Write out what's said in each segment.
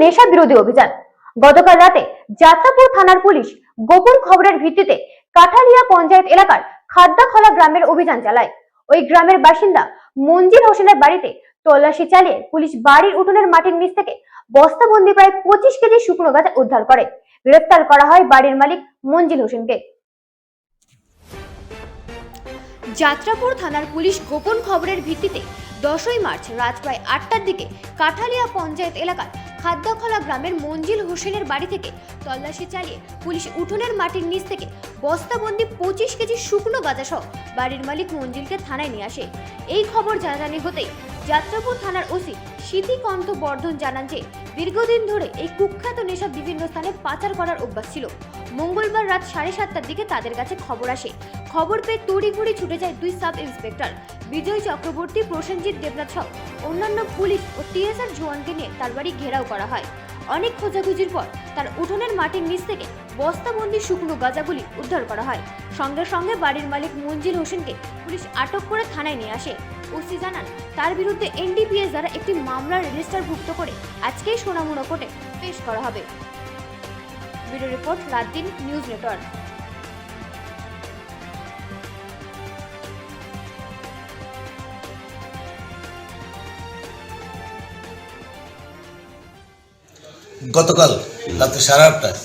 নেশা বিরোধী অভিযান। গতকাল রাতে যাত্রাপুর থানার পুলিশ গোপন খবরের ভিত্তিতে কাঠালিয়া পঞ্চায়েত এলাকার খাদ্দাখলা গ্রামের অভিযান চালায়। ওই গ্রামের বাসিন্দা মঞ্জিল হোসেনের বাড়িতে তল্লাশি চালিয়ে পুলিশ বাড়ির উঠোনের মাটির নিচ থেকে বস্তাবন্দি প্রায় 25 কেজি শুকনো গাঁজা উদ্ধার করে। গ্রেফতার করা হয় বাড়ির মালিক মঞ্জিল হোসেনকে। যাত্রাপুর থানার পুলিশ গোপন খবরের ভিত্তিতে 10ই মার্চ রাত প্রায় 8টার দিকে কাঠালিয়া পঞ্চায়েত এলাকার খাদ্দাখলা গ্রামের মঞ্জিল হোসেনের বাড়ি থেকে তল্লাশি চালিয়ে পুলিশ উঠোনের মাটির নিচ থেকে বস্তাবন্দি 25 কেজি শুকনো গাঁজা সহ বাড়ির মালিক মঞ্জিলকে থানায় নিয়ে আসে। এই খবর জানাজানি হতেই যাত্রাপুর থানার ওসি সিদ্ধিকান্ত বর্ধন জানান যে দীর্ঘদিন ধরে এই কুখ্যাত নেশা বিভিন্ন স্থানে পাচার করার অভ্যাস ছিল। মঙ্গলবার রাত 7:30টার দিকে তাদের কাছে খবর আসে। খবর পেয়ে তড়িঘড়ি ছুটে যায় দুই সাব ইন্সপেক্টর বিজয় চক্রবর্তী, প্রসেনজিৎ দেবনাথ সহ অন্যান্য পুলিশ ও টিএসআর জওয়ানকে নিয়ে তার বাড়ি ঘেরাও করা হয়। অনেক খোঁজাখুঁজির পর তার উঠোনের মাটির নিচ থেকে বস্তাবন্দি শুকনো গাঁজাগুলি উদ্ধার করা হয়। সঙ্গে সঙ্গে বাড়ির মালিক মঞ্জিল হোসেনকে পুলিশ আটক করে থানায় নিয়ে আসে। ওসি জানান তার বিরুদ্ধে এনডিপিএস দ্বারা একটি মামলা রেজিস্টারভুক্ত করে আজকেই সোনামুড়া কোর্টে পেশ করা হবে। ভিডিও রিপোর্ট রাত-দিন নিউজ নেটওয়ার্ক। গতকাল রাতে 8:30টায়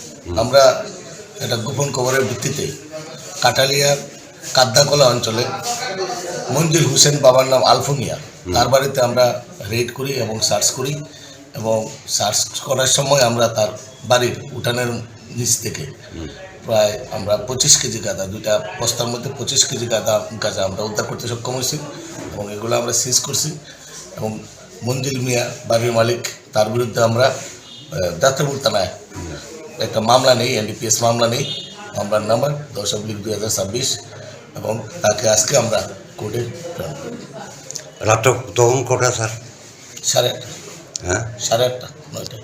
আমরা একটা গোপন খবরের ভিত্তিতে কাঠালিয়ার কাদ্দাকলা অঞ্চলে মঞ্জিল হোসেন, বাবার নাম আলফু মিয়া, তার বাড়িতে আমরা রেড করি এবং সার্চ করি। এবং সার্চ করার সময় আমরা তার বাড়ির উঠানের নিচ থেকে প্রায় আমরা 25 কেজি গাঁজা, দুইটা বস্তার মধ্যে 25 কেজি গাঁজা আমরা উদ্ধার করতে সক্ষম হয়েছি এবং এগুলো আমরা সিজ করছি। এবং মঞ্জিল মিয়া, বাড়ির মালিক, তার বিরুদ্ধে আমরা যাত্রাপুর থানায় একটা মামলা নেই, এনডিপিএস মামলা নেই, মামলার নাম্বার 10/2026, এবং তাকে আজকে আমরা কোর্টে প্রেরণ করি। রাত তখন কটা স্যার? 8:30, হ্যাঁ, 8:30, 9টা।